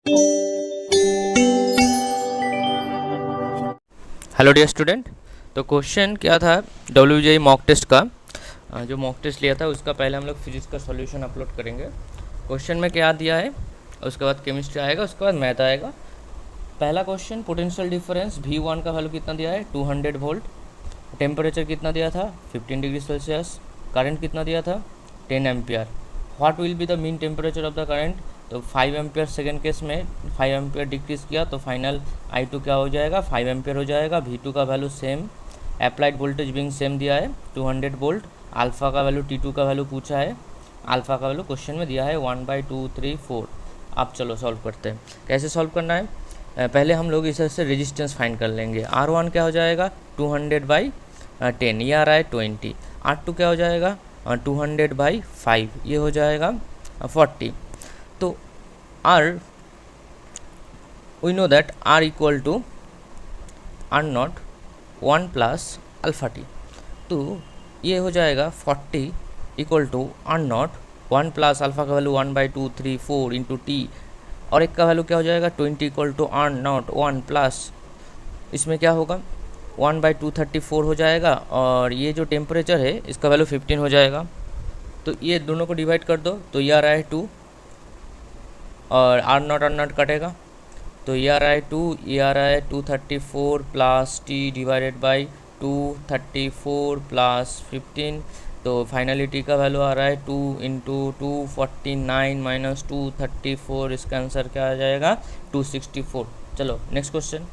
Hello dear student. तो question क्या था WJ मॉक टेस्ट का, जो मॉक टेस्ट लिया था उसका पहले हम लोग फिजिक्स का सॉल्यूशन अपलोड करेंगे। क्वेश्चन में क्या दिया है, उसके बाद केमिस्ट्री आएगा, उसके बाद मैथ आएगा। पहला क्वेश्चन, पोटेंशियल डिफरेंस V1 का वैल्यू कितना दिया है 200 वोल्ट, टेम्परेचर कितना दिया था 15 डिग्री सेल्सियस, करंट कितना दिया था 10 ampere. What will be the mean temperature of the current, तो 5 एम्पियर सेकेंड केस में 5 एम्पियर डिक्रीज किया तो फाइनल I2 क्या हो जाएगा 5 एम्पियर हो जाएगा। V2 का value same, applied voltage being same दिया है 200 वोल्ट। अल्फ़ा का वैल्यू T2 का वैल्यू पूछा है, अल्फ़ा का वैल्यू क्वेश्चन में दिया है 1/2, 3, 4। अब चलो सॉल्व करते हैं। कैसे सॉल्व करना है, पहले हम लोग इसे रेजिस्टेंस फाइंड कर लेंगे। R1 क्या हो जाएगा 200/10, ये आ रहा है 20। R2 क्या हो जाएगा 200/5, ये हो जाएगा 40। तो R, we know that R equal to R0 1 plus alpha T. तो ये हो जाएगा 40 equal to R0 1 plus alpha का वैल्यू 1/2, 3, 4 इंटू टी, और एक का वैल्यू क्या हो जाएगा 20 इक्वल टू R0 1 प्लस, इसमें क्या होगा 1/2 34 हो जाएगा, और ये जो टेम्परेचर है इसका वैल्यू 15 हो जाएगा। तो ये दोनों को डिवाइड कर दो तो ये आ रहा है 2, और R0 कटेगा तो ये आ रहा है 2, ये आ रहा है 234 plus T divided by 234 plus 15। तो फाइनली टी का वैल्यू आ रहा है 2 इंटू 249 माइनस 234, इसका आंसर क्या आ जाएगा 264। चलो नेक्स्ट क्वेश्चन।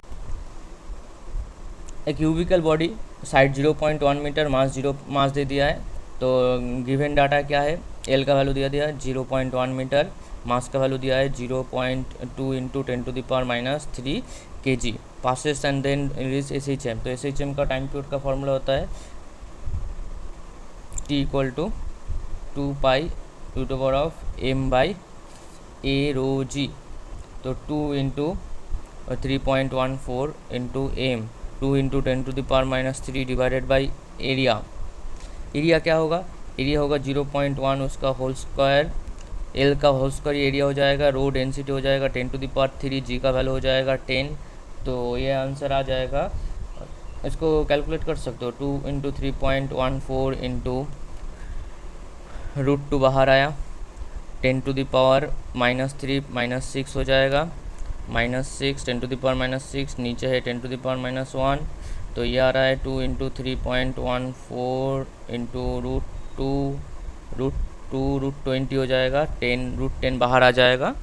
एक क्यूबिकल बॉडी साइड 0.1 मीटर, मास दे दिया है। तो गिवन डाटा क्या है, एल का वैल्यू दिया है 0.1 मीटर, मास का वैल्यू दिया है 0.2 into 10⁻³ kg, passes and then release SHM। तो SHM का टाइम पीरियड का फॉर्मूला होता है T इक्वल टू 2π√m/a/g। तो 2 into 3.14 into m, 2 into 10⁻³ divided by area. Area क्या होगा, एरिया होगा 0.1 उसका होल स्क्वायर, एल का होल स्क्वायर एरिया हो जाएगा, रो डेंसिटी हो जाएगा 10⁻³ जी का वैल्यू हो जाएगा 10। तो ये आंसर आ जाएगा, इसको कैलकुलेट कर सकते हो 2 इंटू 3.14 इंटू √2 बाहर आया 10⁻³ -3 -6 हो जाएगा, -6 10⁻⁻6 नीचे है 10⁻⁻1। तो ये आ रहा है 2 इंटू 3.14 इंटू √2 √20 हो जाएगा, 10 √10 बाहर आ जाएगा,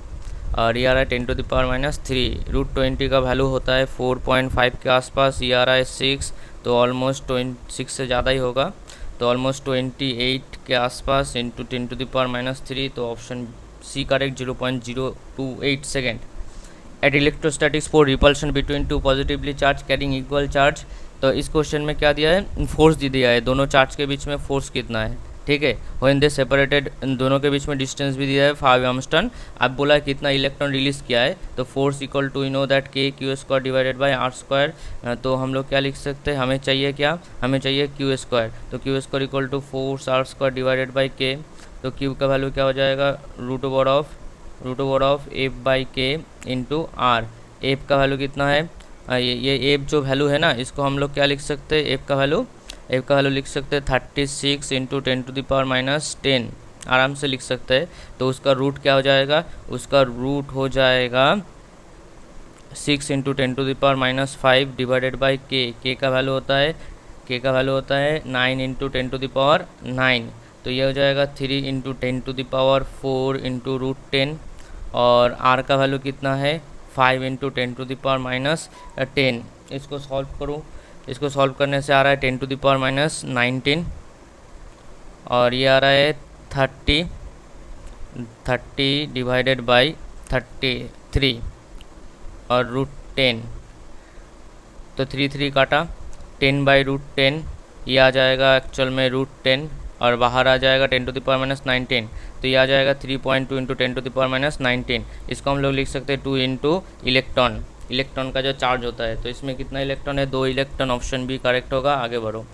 और ये आ रहा है 10⁻³ √20 का वैल्यू होता है 4.5 के आसपास, ये आ रहा है 6, तो ऑलमोस्ट 6 से ज़्यादा ही होगा, तो ऑलमोस्ट 28 के आसपास इंटू 10⁻³। तो option C correct 0.028 second. Eight electrostatics for repulsion between two positively charge carrying equal charge. तो इस क्वेश्चन में क्या दिया है, फोर्स दे दिया है, दोनों चार्ज के बीच में फोर्स कितना है, ठीक है। व्हेन दे सेपरेटेड, दोनों के बीच में डिस्टेंस भी दिया है 5 एंगस्ट्रॉम। अब बोला है कितना इलेक्ट्रॉन रिलीज किया है, तो force equal to you know that k² divided by r²। तो हम लोग क्या लिख सकते हैं, हमें चाहिए क्या, हमें चाहिए q²। तो q² equal to force r² divided by k। तो q का वैल्यू क्या हो जाएगा √ऑफ f/k इंटू r। एफ का वैल्यू कितना है, ये एफ जो वैल्यू है ना, इसको हम लोग क्या लिख सकते हैं, एफ का वैल्यू लिख सकते हैं 36 इंटू 10⁻⁻10, आराम से लिख सकते हैं। तो उसका रूट क्या हो जाएगा, उसका रूट हो जाएगा 6 इंटू 10⁻⁻5 डिवाइडेड बाई के का वैल्यू होता है 9 इंटू 10⁻9। तो ये हो जाएगा 3 इंटू 10⁴ इंटू √10, और आर का वैल्यू कितना है 5 इंटू 10⁻10। इसको सॉल्व करूँ, इसको सॉल्व करने से आ रहा है 10⁻19, और ये आ रहा है 30 डिवाइडेड बाई 33 और √10। तो 3 काटा 10/√10, ये आ जाएगा एक्चुअल में √10, और बाहर आ जाएगा 10⁻19। तो ये आ जाएगा 3.2 इंटू 10⁻19। इसको हम लोग लिख सकते हैं 2 इंटू इलेक्ट्रॉन का जो चार्ज होता है। तो इसमें कितना इलेक्ट्रॉन है, 2 इलेक्ट्रॉन, ऑप्शन बी करेक्ट होगा। आगे बढ़ो।